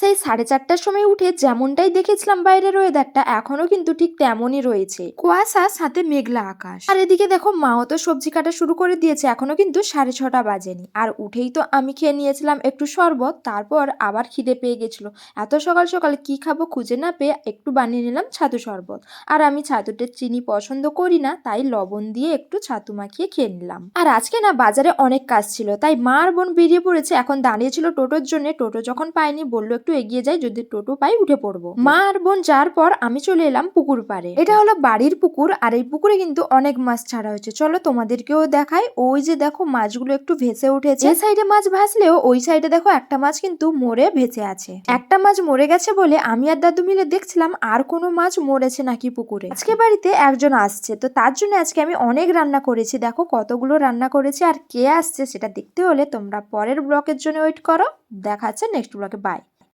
সেই 4:30টার সময় উঠে যেমনটাই দেখেছিলাম বাইরের ওয়েদারটা এখনো কিন্তু ঠিক তেমনই রয়েছে, কুয়াশা সাথে মেঘলা আকাশ। আর এদিকে দেখো মাও তো সবজি কাটা শুরু করে দিয়েছে, এখনো কিন্তু 6:30 বাজেনি। আর উঠেই তো আমি খেয়ে নিয়েছিলাম একটু শরবত, তারপর আবার খিদে পেয়ে গেছিল। এত সকাল সকাল কি খাবো খুঁজে না পেয়ে একটু বানিয়ে নিলাম ছাতু শরবত। আর আমি ছাতুতে চিনি পছন্দ করি না, তাই লবণ দিয়ে একটু ছাতু মাখিয়ে খেয়ে নিলাম। আর আজকে না বাজারে অনেক কাজ ছিল, তাই মা আর বোন বেরিয়ে পড়েছে। এখন দাঁড়িয়েছিল টোটোর জন্য, টোটো যখন পাইনি বললো একটু এগিয়ে যাই, যদি টোটো পাই উঠে পড়বো। মা আর বোন যাওয়ার পর আমি চলে এলাম পুকুর পাড়ে। এটা হলো বাড়ির পুকুর, আর এই পুকুরে কিন্তু অনেক মাছ ছাড়া হয়েছে। চলো তোমাদেরকেও দেখাই। ওই যে দেখো মাছগুলো একটু ভেসে উঠেছে। এই সাইডে মাছ ভাসলেও ওই সাইডে দেখো একটা মাছ কিন্তু মরে ভেসে আছে। একটা মাছ মরে গেছে বলে আমি আর দাদু মিলে দেখছিলাম আর কোনো মাছ মরেছে নাকি পুকুরে। আজকে বাড়িতে একজন আসছে, তো তার জন্য আজকে আমি অনেক রান্না করেছি। দেখো কতগুলো রান্না করেছি, আর কে আসছে সেটা দেখতে হলে তোমরা পরের ব্লকের জন্য ওয়েট করো। দেখা হচ্ছে নেক্সট ব্লকে। বাই।